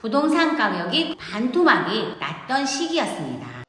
부동산 가격이 반토막이 났던 시기였습니다.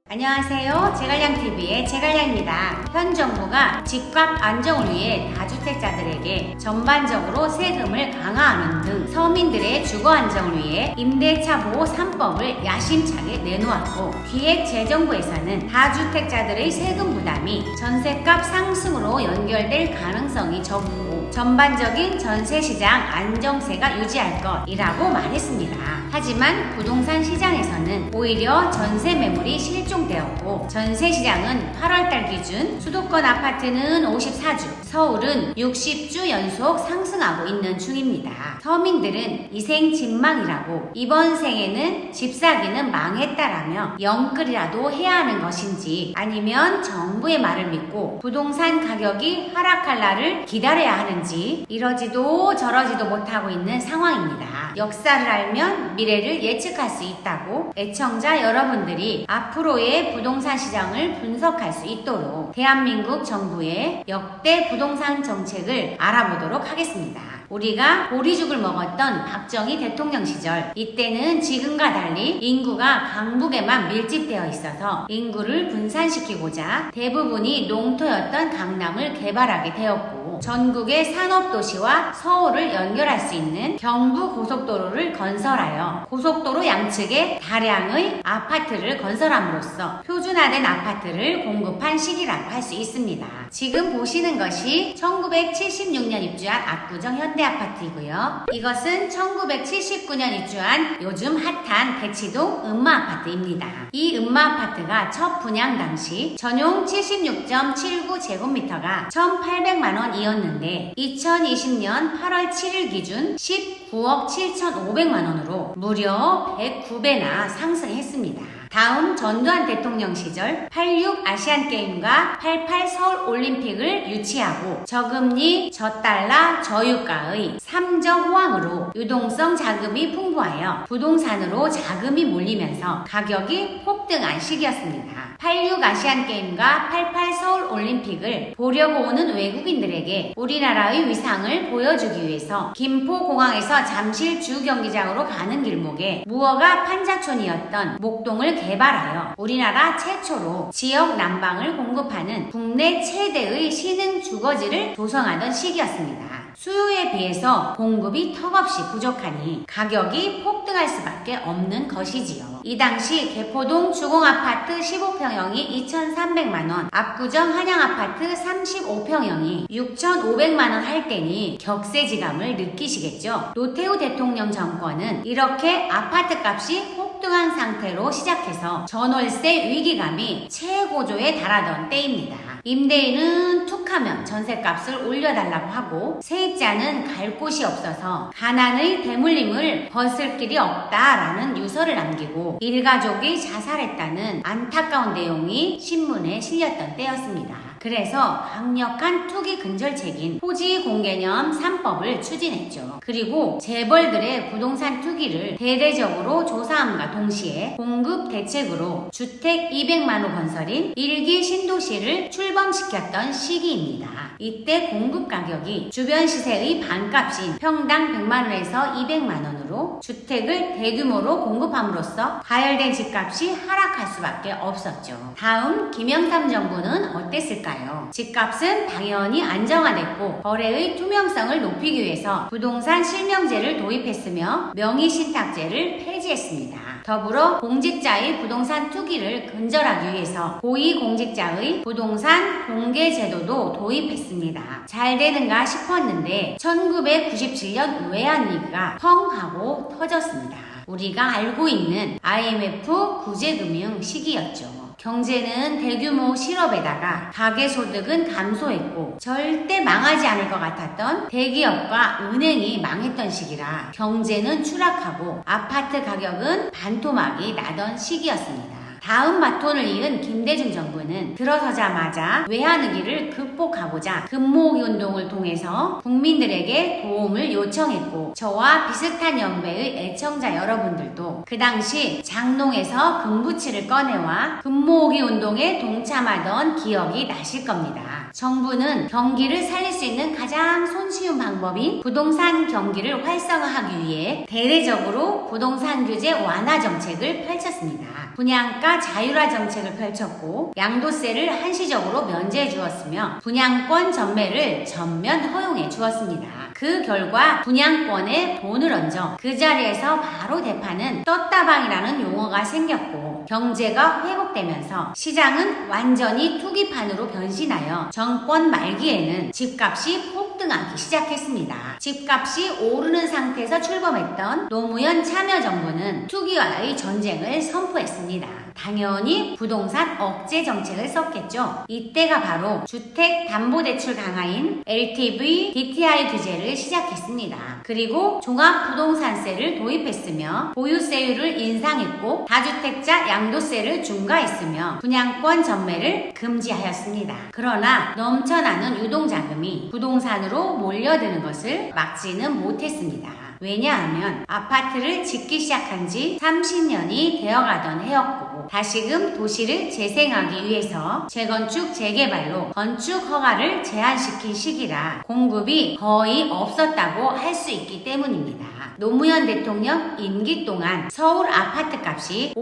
안녕하세요. 제갈량TV의 제갈량입니다. 현 정부가 집값 안정을 위해 다주택자들에게 전반적으로 세금을 강화하는 등 서민들의 주거 안정을 위해 임대차 보호 3법을 야심차게 내놓았고, 기획재정부에서는 다주택자들의 세금 부담이 전세값 상승으로 연결될 가능성이 적고 전반적인 전세시장 안정세가 유지할 것이라고 말했습니다. 하지만 부동산 시장에서는 오히려 전세 매물이 실종되었고, 전세시장은 8월달 기준 수도권 아파트는 54주, 서울은 60주 연속 상승하고 있는 중입니다. 서민들은 이생진망이라고 이번 생에는 집 사기는 망했다라며 영끌이라도 해야 하는 것인지, 아니면 정부의 말을 믿고 부동산 가격이 하락할 날을 기다려야 하는지 이러지도 저러지도 못하고 있는 상황입니다. 역사를 알면 미래를 예측할 수 있다고 애청자 여러분들이 앞으로의 부동산 시장을 분석할 수 있도록 대한민국 정부의 역대 부동산 정책을 알아보도록 하겠습니다. 우리가 보리죽을 먹었던 박정희 대통령 시절, 이때는 지금과 달리 인구가 강북에만 밀집되어 있어서 인구를 분산시키고자 대부분이 농토였던 강남을 개발하게 되었고, 전국의 산업도시와 서울을 연결할 수 있는 경부고속도로를 건설하여 고속도로 양측에 다량의 아파트를 건설함으로써 표준화된 아파트를 공급한 시기라고 할 수 있습니다. 지금 보시는 것이 1976년 입주한 압구정 현대아파트이고요. 이것은 1979년 입주한 요즘 핫한 대치동 음마아파트입니다. 이 음마아파트가 첫 분양 당시 전용 76.79제곱미터가 1,800만원이었는데 2020년 8월 7일 기준 19억 7,500만원으로 무려 109배나 상승했습니다. 다음 전두환 대통령 시절 86 아시안게임과 88 서울올림픽을 유치하고 저금리, 저달러, 저유가의 3적 호황으로 유동성 자금이 풍부하여 부동산으로 자금이 몰리면서 가격이 폭등한 시기였습니다. 86 아시안게임과 88 서울올림픽을 보려고 오는 외국인들에게 우리나라의 위상을 보여주기 위해서 김포공항에서 잠실 주경기장으로 가는 길목에 무허가 판자촌이었던 목동을 개발하여 우리나라 최초로 지역 난방을 공급하는 국내 최대의 신흥 주거지를 조성하던 시기였습니다. 수요에 비해서 공급이 턱없이 부족하니 가격이 폭등할 수밖에 없는 것이지요. 이 당시 개포동 주공아파트 15평형이 2,300만원, 압구정 한양아파트 35평형이 6,500만원 할 때니 격세지감을 느끼시겠죠. 노태우 대통령 정권은 이렇게 아파트 값이 폭등한 상태로 시작해서 전월세 위기감이 최고조에 달하던 때입니다. 임대인은 툭하면 전세값을 올려달라고 하고, 세입자는 갈 곳이 없어서 가난의 대물림을 벗을 길이 없다라는 유서를 남기고 일가족이 자살했다는 안타까운 내용이 신문에 실렸던 때였습니다. 그래서 강력한 투기 근절책인 토지 공개념 3법을 추진했죠. 그리고 재벌들의 부동산 투기를 대대적으로 조사함과 동시에 공급 대책으로 주택 200만호 건설인 1기 신도시를 출범시켰던 시기입니다. 이때 공급 가격이 주변 시세의 반값인 평당 100만원에서 200만원으로 주택을 대규모로 공급함으로써 가열된 집값이 하락할 수밖에 없었죠. 다음 김영삼 정부는 어땠을까요? 집값은 당연히 안정화됐고 거래의 투명성을 높이기 위해서 부동산 실명제를 도입했으며 명의신탁제를 폐지했습니다. 더불어 공직자의 부동산 투기를 근절하기 위해서 고위공직자의 부동산 공개제도도 도입했습니다. 잘 되는가 싶었는데 1997년 외환위기가 펑 하고 터졌습니다. 우리가 알고 있는 IMF 구제금융 시기였죠. 경제는 대규모 실업에다가 가계소득은 감소했고 절대 망하지 않을 것 같았던 대기업과 은행이 망했던 시기라 경제는 추락하고 아파트 가격은 반토막이 나던 시기였습니다. 다음 바톤을 이은 김대중 정부는 들어서자마자 외환위기를 극복하고자 금모으기 운동을 통해서 국민들에게 도움을 요청했고, 저와 비슷한 연배의 애청자 여러분들도 그 당시 장롱에서 금부치를 꺼내와 금모으기 운동에 동참하던 기억이 나실 겁니다. 정부는 경기를 살릴 수 있는 가장 손쉬운 방법인 부동산 경기를 활성화하기 위해 대대적으로 부동산 규제 완화 정책을 펼쳤습니다. 분양가 자율화 정책을 펼쳤고 양도세를 한시적으로 면제해 주었으며 분양권 전매를 전면 허용해 주었습니다. 그 결과 분양권에 돈을 얹어 그 자리에서 바로 대파는 떴다방이라는 용어가 생겼고 경제가 회복되면서 시장은 완전히 투기판으로 변신하여 정권 말기에는 집값이 폭등하기 시작했습니다. 집값이 오르는 상태에서 출범했던 노무현 참여정부는 투기와의 전쟁을 선포했습니다. 당연히 부동산 억제 정책을 썼겠죠. 이때가 바로 주택담보대출 강화인 LTV, DTI 규제를 시작했습니다. 그리고 종합부동산세를 도입했으며 보유세율을 인상했고 다주택자 양도세를 중과했으며 분양권 전매를 금지하였습니다. 그러나 넘쳐나는 유동자금이 부동산으로 몰려드는 것을 막지는 못했습니다. 왜냐하면 아파트를 짓기 시작한 지 30년이 되어가던 해였고 다시금 도시를 재생하기 위해서 재건축 재개발로 건축 허가를 제한시킨 시기라 공급이 거의 없었다고 할 수 있기 때문입니다. 노무현 대통령 임기 동안 서울 아파트 값이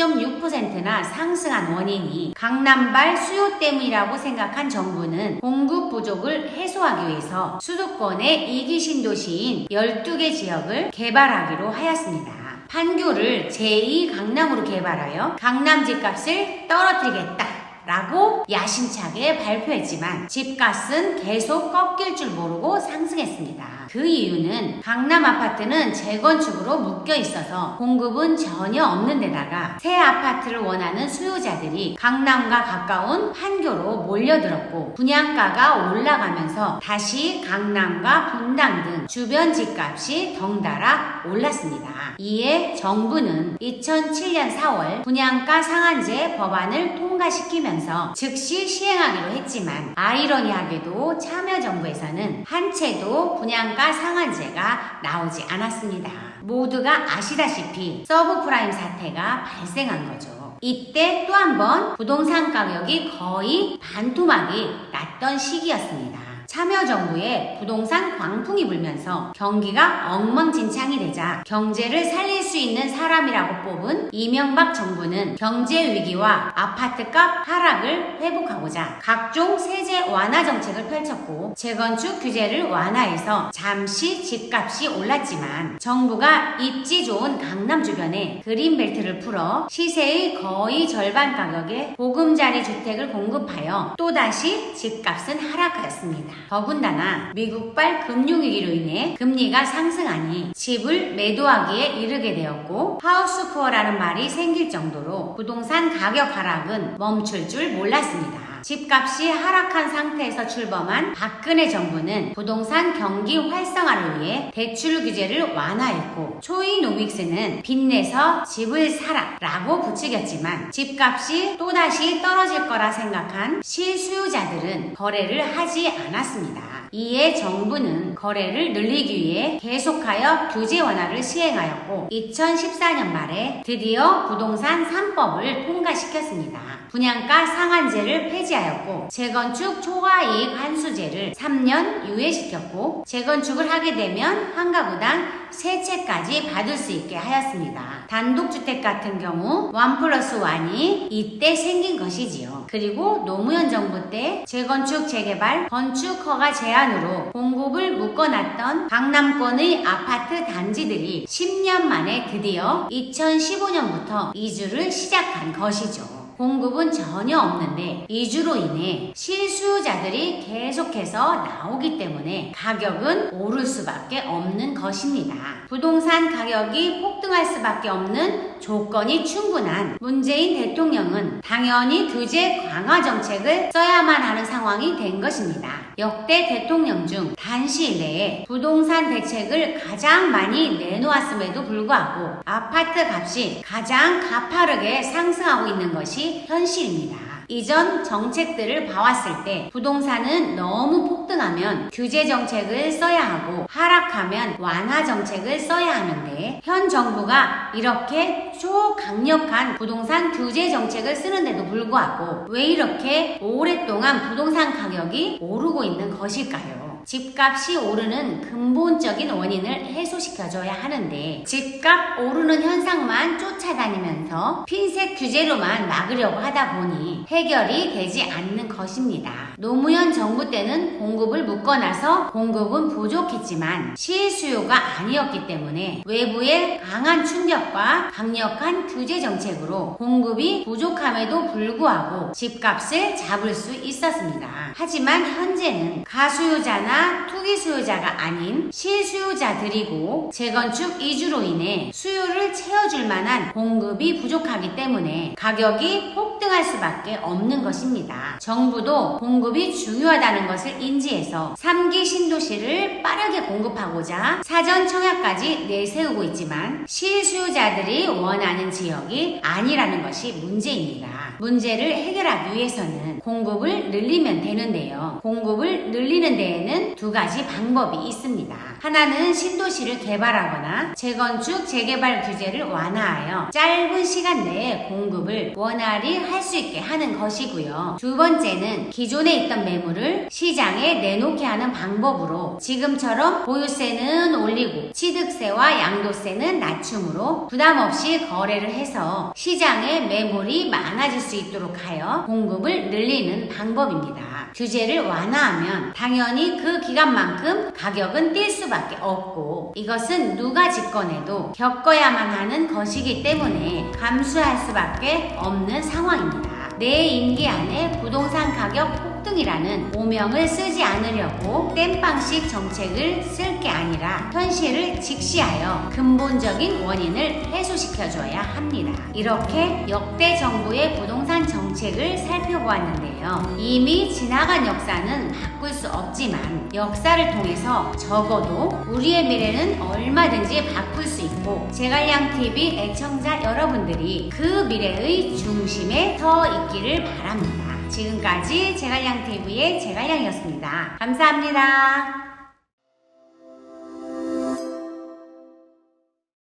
56.6%나 상승한 원인이 강남발 수요 때문이라고 생각한 정부는 공급 부족을 해소하기 위해서 수도권의 이기 신도시인 12개 지역을 개발하기로 하였습니다. 판교를 제2 강남으로 개발하여 강남 집값을 떨어뜨리겠다 라고 야심차게 발표했지만 집값은 계속 꺾일 줄 모르고 상승했습니다. 그 이유는 강남 아파트는 재건축으로 묶여 있어서 공급은 전혀 없는 데다가 새 아파트를 원하는 수요자들이 강남과 가까운 판교로 몰려들었고 분양가가 올라가면서 다시 강남과 분당 등 주변 집값이 덩달아 올랐습니다. 이에 정부는 2007년 4월 분양가 상한제 법안을 통과시키면서 즉시 시행하기로 했지만 아이러니하게도 참여정부에서는 한 채도 분양가 상한제가 나오지 않았습니다. 모두가 아시다시피 서브프라임 사태가 발생한 거죠. 이때 또 한 번 부동산 가격이 거의 반토막이 났던 시기였습니다. 참여정부의 부동산 광풍이 불면서 경기가 엉망진창이 되자 경제를 살릴 수 있는 사람이라고 뽑은 이명박 정부는 경제 위기와 아파트값 하락을 회복하고자 각종 세제 완화 정책을 펼쳤고 재건축 규제를 완화해서 잠시 집값이 올랐지만 정부가 입지 좋은 강남 주변에 그린벨트를 풀어 시세의 거의 절반 가격에 보금자리 주택을 공급하여 또다시 집값은 하락하였습니다. 더군다나 미국발 금융위기로 인해 금리가 상승하니 집을 매도하기에 이르게 되었고 하우스 푸어라는 말이 생길 정도로 부동산 가격 하락은 멈출 줄 몰랐습니다. 집값이 하락한 상태에서 출범한 박근혜 정부는 부동산 경기 활성화를 위해 대출 규제를 완화했고 초이노믹스는 빚내서 집을 사라 라고 부추겼지만 집값이 또다시 떨어질 거라 생각한 실수요자들은 거래를 하지 않았습니다. 이에 정부는 거래를 늘리기 위해 계속하여 규제 완화를 시행하였고 2014년 말에 드디어 부동산 3법을 통과시켰습니다. 분양가 상한제를 폐지하였고 재건축 초과이익 환수제를 3년 유예시켰고 재건축을 하게 되면 한 가구당 3채까지 받을 수 있게 하였습니다. 단독주택 같은 경우 1+1이 이때 생긴 것이지요. 그리고 노무현 정부 때 재건축 재개발 건축 허가 제한으로 공급을 묶어놨던 강남권의 아파트 단지들이 10년 만에 드디어 2015년부터 이주를 시작한 것이죠. 공급은 전혀 없는데 이주로 인해 실수요자들이 계속해서 나오기 때문에 가격은 오를 수밖에 없는 것입니다. 부동산 가격이 폭등할 수밖에 없는 조건이 충분한 문재인 대통령은 당연히 규제 강화 정책을 써야만 하는 상황이 된 것입니다. 역대 대통령 중 단시일 내에 부동산 대책을 가장 많이 내놓았음에도 불구하고 아파트 값이 가장 가파르게 상승하고 있는 것이 현실입니다. 이전 정책들을 봐왔을 때 부동산은 너무 폭등하면 규제 정책을 써야 하고 하락하면 완화 정책을 써야 하는데 현 정부가 이렇게 초강력한 부동산 규제 정책을 쓰는데도 불구하고 왜 이렇게 오랫동안 부동산 가격이 오르고 있는 것일까요? 집값이 오르는 근본적인 원인을 해소시켜줘야 하는데 집값 오르는 현상만 쫓아다니면서 핀셋 규제로만 막으려고 하다 보니 해결이 되지 않는 것입니다. 노무현 정부 때는 공급을 묶어놔서 공급은 부족했지만 실수요가 아니었기 때문에 외부의 강한 충격과 강력한 규제 정책으로 공급이 부족함에도 불구하고 집값을 잡을 수 있었습니다. 하지만 현재는 가수요자나 투기 수요자가 아닌 실수요자들이고 재건축 이주로 인해 수요를 채워줄 만한 공급이 부족하기 때문에 가격이 폭등할 수밖에 없는 것입니다. 정부도 공급이 중요하다는 것을 인지해서 3기 신도시를 빠르게 공급하고자 사전 청약까지 내세우고 있지만 실수요자들이 원하는 지역이 아니라는 것이 문제입니다. 문제를 해결하기 위해서는 공급을 늘리면 되는데요. 공급을 늘리는 데에는 두 가지 방법이 있습니다. 하나는 신도시를 개발하거나 재건축, 재개발 규제를 완화하여 짧은 시간 내에 공급을 원활히 할 수 있게 하는 것이고요. 두 번째는 기존에 있던 매물을 시장에 내놓게 하는 방법으로 지금처럼 보유세는 올리고 취득세와 양도세는 낮춤으로 부담 없이 거래를 해서 시장에 매물이 많아질 수 있도록 하여 공급을 늘리는 방법입니다. 규제를 완화하면 당연히 그 기간만큼 가격은 뛸 수밖에 없고 이것은 누가 집권해도 겪어야만 하는 것이기 때문에 감수할 수밖에 없는 상황입니다. 내 임기 안에 부동산 가격 폭등이라는 오명을 쓰지 않으려고 땜빵식 정책을 쓸 게 아니라 현실을 직시하여 근본적인 원인을 해소시켜줘야 합니다. 이렇게 역대 정부의 부동산 정책을 살펴보았는데요. 이미 지나간 역사는 바꿀 수 없지만 역사를 통해서 적어도 우리의 미래는 얼마든지 바꿀 수 있고 제갈량TV 애청자 여러분들이 그 미래의 중심에 서 있기를 바랍니다. 지금까지 제갈량TV의 제갈량이었습니다. 감사합니다.